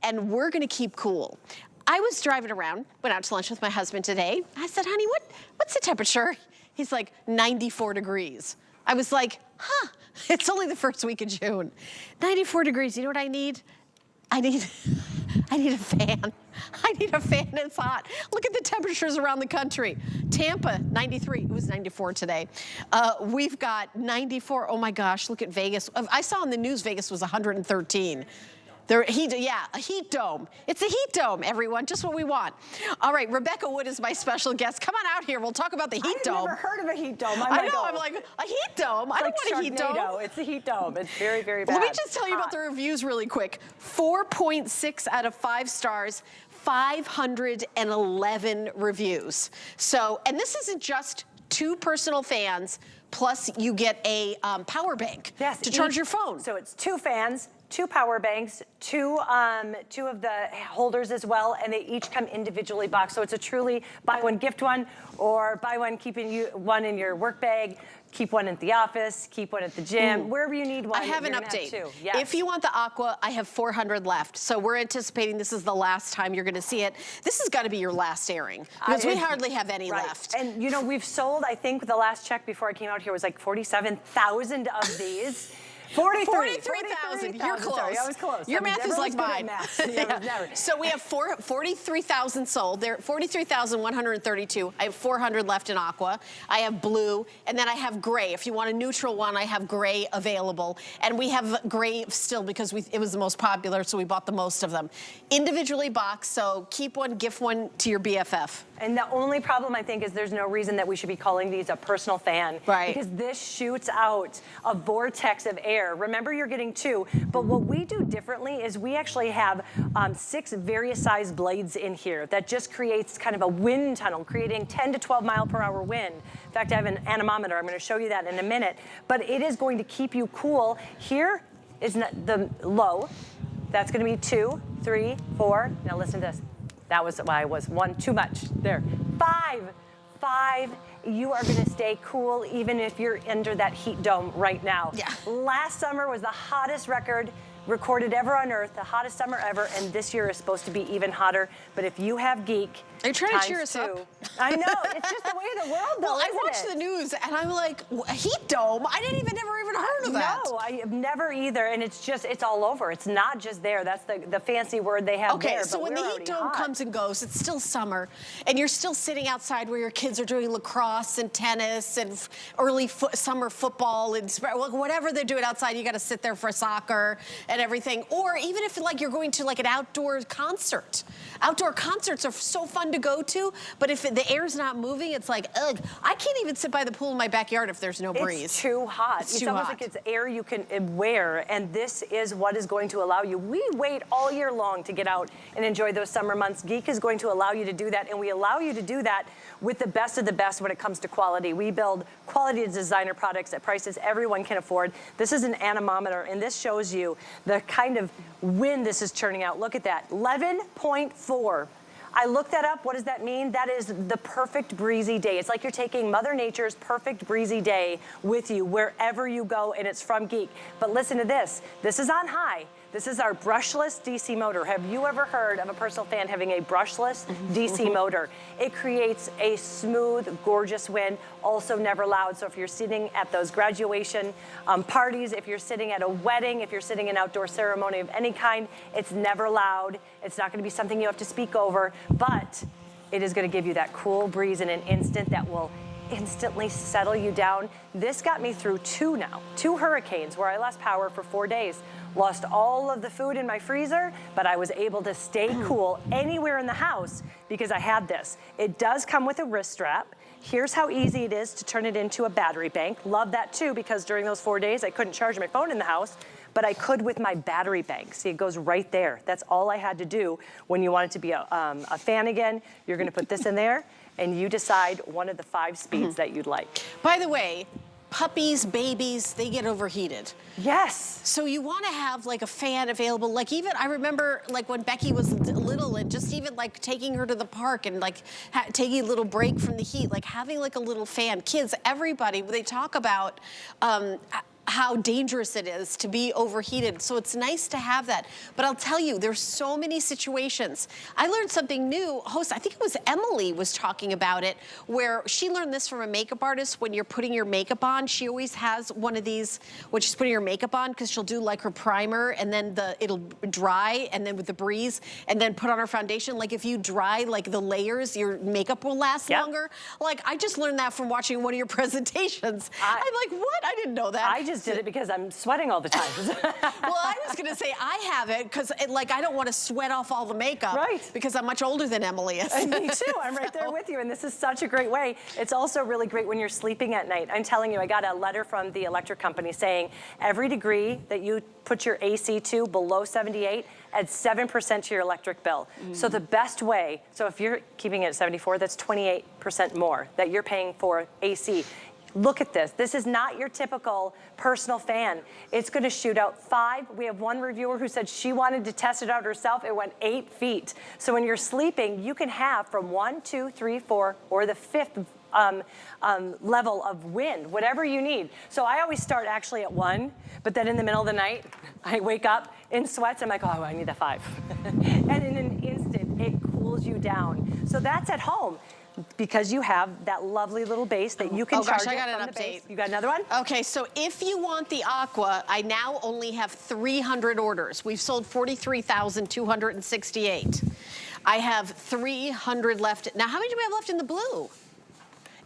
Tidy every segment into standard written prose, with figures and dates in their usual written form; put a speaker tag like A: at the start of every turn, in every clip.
A: and we're gonna keep cool. I was driving around, went out to lunch with my husband today. I said, honey, what's the temperature? He's like, 94 degrees. I was like, huh, it's only the first week of June. 94 degrees, you know what I need? I need a fan. I need a fan, it's hot. Look at the temperatures around the country. Tampa, 93, it was 94 today. We've got 94, oh my gosh, look at Vegas. I saw on the news Vegas was 113. A heat dome. It's a heat dome, everyone, just what we want. All right, Rebecca Wood is my special guest. Come on out here, we'll talk about the heat dome.
B: I've never heard of a heat dome.
A: I know, I'm like, a heat dome? I don't want a heat dome.
B: It's a heat dome. It's very, very bad.
A: Let me just tell you about the reviews really quick. 4.6 out of 5 stars. 511 reviews. So, and this isn't just 2 personal fans, plus you get a power bank to charge your phone.
B: So it's 2 fans, 2 power banks, 2 of the holders as well, and they each come individually boxed. So it's a truly buy one, gift one, or buy one, keeping one in your work bag, keep one at the office, keep one at the gym, wherever you need one.
A: I have an update. Yes. If you want the Aqua, I have 400 left. So we're anticipating this is the last time you're gonna see it. This has gotta be your last airing, because we hardly have any left.
B: And you know, we've sold, I think the last check before I came out here was like 47,000 of these.
A: 43,000. You're close.
B: Sorry, I was close.
A: Your math is like mine.
B: Yeah.
A: So we have 43,000 sold. There, 43,132. I have 400 left in Aqua. I have blue, and then I have gray. If you want a neutral one, I have gray available. And we have gray still because it was the most popular, so we bought the most of them. Individually boxed, so keep one, gift one to your BFF.
B: And the only problem, I think, is there's no reason that we should be calling these a personal fan.
A: Right.
B: Because this shoots out a vortex of air. Remember, you're getting 2, but what we do differently is we actually have 6 various size blades in here that just creates kind of a wind tunnel, creating 10 to 12 mile per hour wind. In fact, I have an anemometer. I'm going to show you that in a minute, but it is going to keep you cool. Here is the low. That's going to be 2, 3, 4. Now listen to this. That was why I was 1 too much. There. 5. You are gonna stay cool even if you're under that heat dome right now.
A: Yeah.
B: Last summer was the hottest record recorded ever on Earth, the hottest summer ever, and this year is supposed to be even hotter. But if you have Geek,
A: are you trying to cheer us up?
B: I know, it's just the way of the world though,
A: well, I watched the news and I'm like, a heat dome? I didn't never even heard of that.
B: No, I have never either, and it's all over. It's not just there. That's the fancy word they have there.
A: Okay, so when the heat dome comes and goes, it's still summer, and you're still sitting outside where your kids are doing lacrosse and tennis and early summer football and whatever they're doing outside, you gotta sit there for soccer and everything. Or even if like you're going to like an outdoor concert. Outdoor concerts are so fun to go to, but if the air's not moving, it's like, ugh. I can't even sit by the pool in my backyard if there's no breeze.
B: It's too hot. It's almost like it's air you can wear, and this is what is going to allow you. We wait all year long to get out and enjoy those summer months. Geek is going to allow you to do that, and we allow you to do that with the best of the best when it comes to quality. We build quality designer products at prices everyone can afford. This is an anemometer, and this shows you the kind of wind this is churning out. Look at that, 11.4. I looked that up. What does that mean? That is the perfect breezy day. It's like you're taking Mother Nature's perfect breezy day with you wherever you go, and it's from Geek. But listen to this. This is on high. This is our brushless DC motor. Have you ever heard of a personal fan having a brushless DC motor? It creates a smooth, gorgeous wind, also never loud. So if you're sitting at those graduation parties, if you're sitting at a wedding, if you're sitting in an outdoor ceremony of any kind, it's never loud. It's not gonna be something you have to speak over, but it is gonna give you that cool breeze in an instant that will instantly settle you down. This got me through 2 hurricanes where I lost power for 4 days. Lost all of the food in my freezer, but I was able to stay cool anywhere in the house because I had this. It does come with a wrist strap. Here's how easy it is to turn it into a battery bank. Love that too, because during those 4 days, I couldn't charge my phone in the house, but I could with my battery bank. See, it goes right there. That's all I had to do. When you want it to be a fan again, you're gonna put this in there, and you decide one of the 5 speeds that you'd like.
A: By the way, puppies, babies, they get overheated.
B: Yes.
A: So you want to have like a fan available. Like even, I remember like when Becky was little and just even like taking her to the park and like taking a little break from the heat, like having like a little fan. Kids, everybody, they talk about how dangerous it is to be overheated. So it's nice to have that. But I'll tell you, there's so many situations. I learned something new. Host, I think it was Emily was talking about it, where she learned this from a makeup artist. When you're putting your makeup on, she always has one of these when she's putting her makeup on, because she'll do like her primer and then it'll dry, and then with the breeze, and then put on her foundation. Like if you dry like the layers, your makeup will last longer. Like I just learned that from watching one of your presentations. I'm like, what? I didn't know that.
B: I just did it because I'm sweating all the time.
A: Well, I was gonna say I have it because like I don't want to sweat off all the makeup. Right. Because I'm much older than Emily is.
B: Me too. I'm right there with you, and this is such a great way. It's also really great when you're sleeping at night. I'm telling you, I got a letter from the electric company saying every degree that you put your AC to below 78 adds 7% to your electric bill. So the best way, so if you're keeping it at 74, that's 28% more that you're paying for AC. Look at this. This is not your typical personal fan. It's gonna shoot out 5. We have one reviewer who said she wanted to test it out herself. It went 8 feet. So when you're sleeping, you can have from 1, 2, 3, 4, or the 5th level of wind, whatever you need. So I always start actually at 1, but then in the middle of the night, I wake up in sweats. I'm like, oh, I need a 5. And in an instant, it cools you down. So that's at home, because you have that lovely little base that you can charge
A: I got
B: it
A: an
B: from the
A: update.
B: base. You got another one?
A: Okay, so if you want the Aqua, I now only have 300 orders. We've sold 43,268. I have 300 left. Now, how many do we have left in the blue?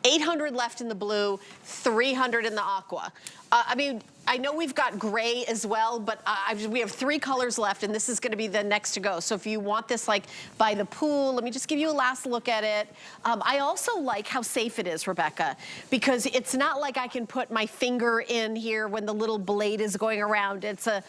A: 800 left in the blue, 300 in the Aqua. I mean, I know we've got gray as well, but we have 3 colors left, and this is gonna be the next to go. So if you want this like by the pool, let me just give you a last look at it. I also like how safe it is, Rebecca, because it's not like I can put my finger in here when the little blade is going around. It's a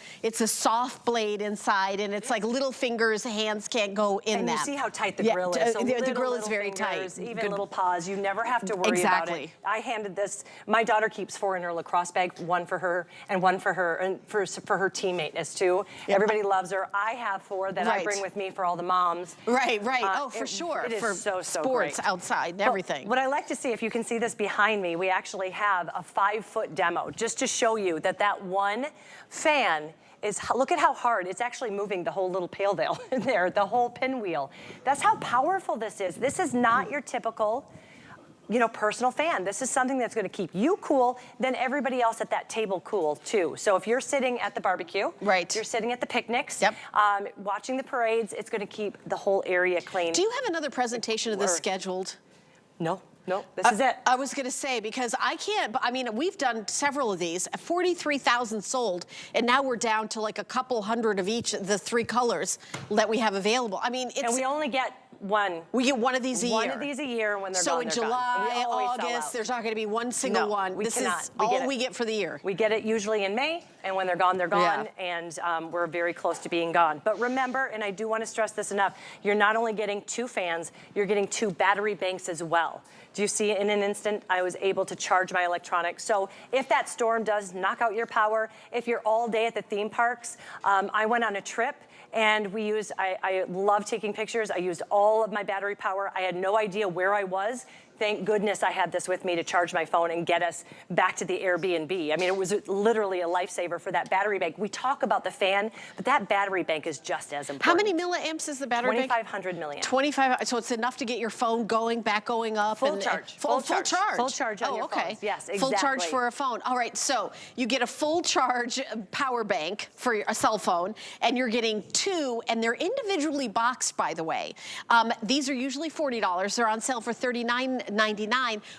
A: soft blade inside, and it's like little fingers, hands can't go in that.
B: And you see how tight the grill is. So
A: the grill is very
B: fingers,
A: tight.
B: Even little paws, you never have to worry about it. I handed this, my daughter keeps 4 in her lacrosse bag, 1 for her and 1 for her, and for her teammate as 2. Everybody loves her. I have 4 that I bring with me for all the moms.
A: Right. Oh, for sure.
B: It is
A: for
B: so
A: sports
B: great.
A: outside and everything.
B: What I like to see, if you can see this behind me, we actually have a 5-foot demo just to show you that one fan is, look at how hard, it's actually moving the whole little pail veil in there, the whole pinwheel. That's how powerful this is. This is not your typical, personal fan. This is something that's gonna keep you cool, then everybody else at that table cool too. So if you're sitting at the barbecue, you're sitting at the picnics, watching the parades, it's gonna keep the whole area clean.
A: Do you have another presentation of this scheduled?
B: No, this is it.
A: I was gonna say, because I can't, I mean, we've done several of these, 43,000 sold, and now we're down to like a couple hundred of each, the 3 colors that we have available. I mean, it's—
B: And we only get one.
A: We get one of these a year.
B: One of these a year, when they're
A: so
B: gone,
A: in
B: they're
A: July,
B: gone.
A: August, there's not gonna be one single one.
B: We
A: this
B: cannot.
A: is all we get for the year.
B: We get it usually in May, and when they're gone, and we're very close to being gone. But remember, and I do wanna stress this enough, you're not only getting 2 fans, you're getting 2 battery banks as well. Do you see, in an instant, I was able to charge my electronics. So if that storm does knock out your power, if you're all day at the theme parks, I went on a trip, and we used, I love taking pictures. I used all of my battery power. I had no idea where I was. Thank goodness I had this with me to charge my phone and get us back to the Airbnb. I mean, it was literally a lifesaver for that battery bank. We talk about the fan, but that battery bank is just as important.
A: How many milliamps is the battery bank?
B: 2,500 milliamps.
A: 25, so it's enough to get your phone going, back going up.
B: Full charge.
A: Full charge.
B: Full charge on your phones. Yes, exactly.
A: Full charge for a phone. All right, so you get a full charge power bank for a cell phone, and you're getting 2, and they're individually boxed, by the way. These are usually $40. They're on sale for $39.99.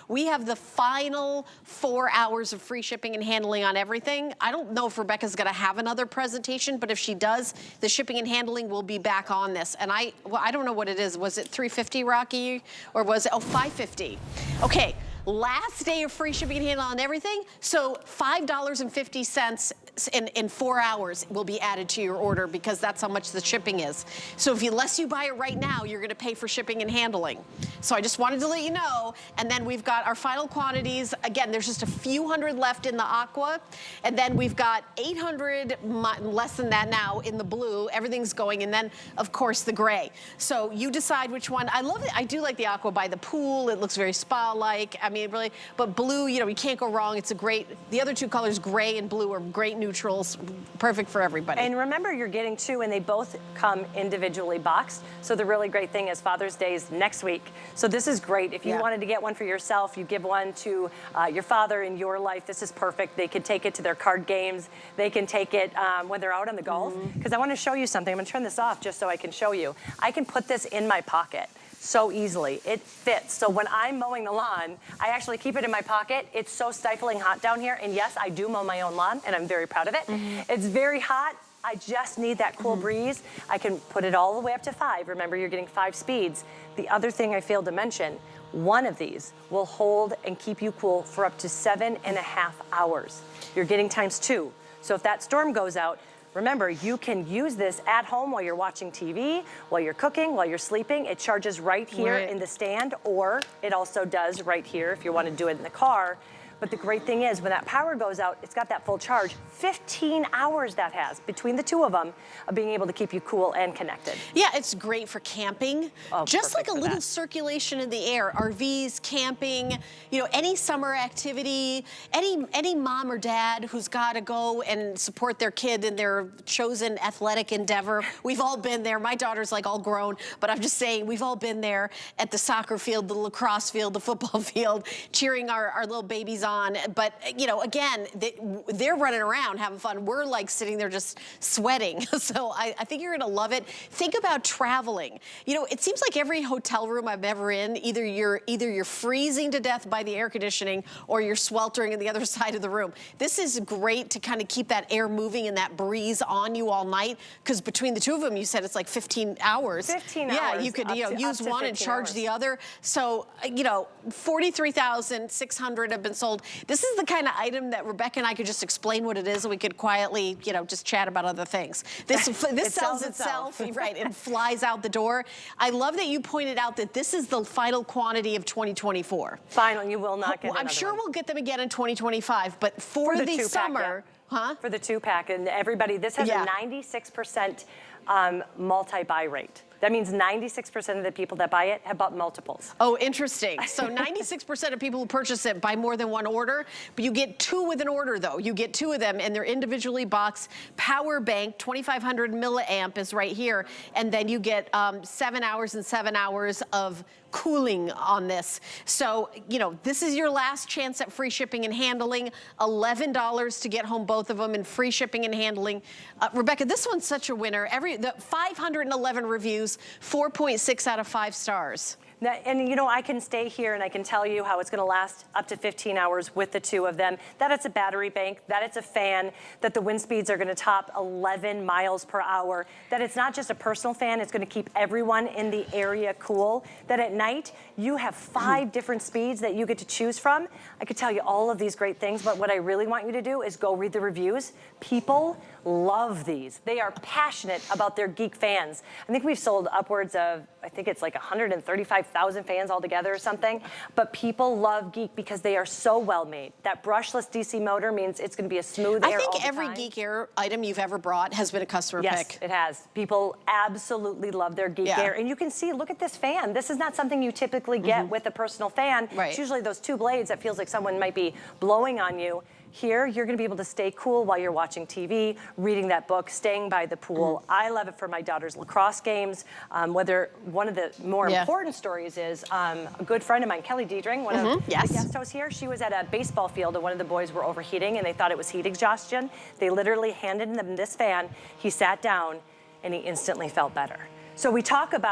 A: We have the final 4 hours of free shipping and handling on everything. I don't know if Rebecca's gonna have another presentation, but if she does, the shipping and handling will be back on this. And I don't know what it is. Was it $350, Rocky? Or was it, $550? Okay. Last day of free shipping and handling on everything. So $5.50 in 4 hours will be added to your order because that's how much the shipping is. So if unless you buy it right now, you're gonna pay for shipping and handling. So I just wanted to let you know. And then we've got our final quantities. Again, there's just a few hundred left in the aqua. And then we've got 800, less than that now in the blue. Everything's going. And then, of course, the gray. So you decide which one. I love it. I do like the aqua by the pool. It looks very spa-like. I mean, really, but blue, you know, you can't go wrong. It's a great, the other two colors, gray and blue, are great neutrals. Perfect for everybody.
B: And remember, you're getting two, and they both come individually boxed. So the really great thing is Father's Day is next week. So this is great. If you wanted to get one for yourself, you give one to your father in your life, this is perfect. They can take it to their card games. They can take it when they're out on the golf. Because I want to show you something. I'm going to turn this off just so I can show you. I can put this in my pocket so easily. It fits. So when I'm mowing the lawn, I actually keep it in my pocket. It's so stifling hot down here. And yes, I do mow my own lawn, and I'm very proud of it. It's very hot. I just need that cool breeze. I can put it all the way up to 5. Remember, you're getting 5 speeds. The other thing I failed to mention, one of these will hold and keep you cool for up to 7.5 hours. You're getting ×2. So if that storm goes out, remember, you can use this at home while you're watching TV, while you're cooking, while you're sleeping. It charges right here in the stand, or it also does right here if you want to do it in the car. But the great thing is, when that power goes out, it's got that full charge. 15 hours that has, between the two of them, of being able to keep you cool and connected.
A: Yeah, it's great for camping. Just like a little circulation in the air. RVs, camping, you know, any summer activity, any mom or dad who's got to go and support their kid in their chosen athletic endeavor. We've all been there. My daughter's like all grown, but I'm just saying, we've all been there at the soccer field, the lacrosse field, the football field, cheering our little babies on. But, you know, again, they're running around having fun. We're like sitting there just sweating. So I think you're gonna love it. Think about traveling. You know, it seems like every hotel room I'm ever in, either you're freezing to death by the air conditioning or you're sweltering in the other side of the room. This is great to kind of keep that air moving and that breeze on you all night, because between the two of them, you said it's like 15 hours.
B: 15 hours.
A: Yeah, you could use one and charge the other. So, you know, 43,600 have been sold. This is the kind of item that Rebecca and I could just explain what it is, and we could quietly, you know, just chat about other things. This sells itself, right, and flies out the door. I love that you pointed out that this is the final quantity of 2024.
B: Final, you will not get another
A: I'm sure we'll get them again in 2025, but for the summer,
B: for the 2-pack, and everybody, this has a 96% multi-buy rate. That means 96% of the people that buy it have bought multiples.
A: Oh, interesting. So 96% of people who purchase it buy more than one order, but you get 2 with an order though. You get 2 of them, and they're individually boxed. Power bank, 2,500 milliamp is right here. And then you get 7 hours and 7 hours of cooling on this. So, you know, this is your last chance at free shipping and handling. $11 to get home both of them, and free shipping and handling. Rebecca, this one's such a winner. The 511 reviews, 4.6 out of 5 stars.
B: Now, and you know, I can stay here and I can tell you how it's gonna last up to 15 hours with the 2 of them, that it's a battery bank, that it's a fan, that the wind speeds are gonna top 11 miles per hour, that it's not just a personal fan, it's gonna keep everyone in the area cool, that at night you have 5 different speeds that you get to choose from. I could tell you all of these great things, but what I really want you to do is go read the reviews. People love these. They are passionate about their Geek fans. I think we've sold upwards of, I think it's like 135,000 fans altogether or something. But people love Geek because they are so well made. That brushless DC motor means it's going to be a smooth air all the time.
A: I think every Geek Aire item you've ever brought has been a customer pick.
B: Yes, it has. People absolutely love their Geek Aire. And you can see, look at this fan. This is not something you typically get with a personal fan. It's usually those 2 blades that feels like someone might be blowing on you. Here, you're gonna be able to stay cool while you're watching TV, reading that book, staying by the pool. I love it for my daughter's lacrosse games. Whether one of the more important stories is a good friend of mine, Kelly Diedring, one of the guest hosts here, she was at a baseball field and one of the boys were overheating and they thought it was heat exhaustion. They literally handed him this fan. He sat down and he instantly felt better. So we talk about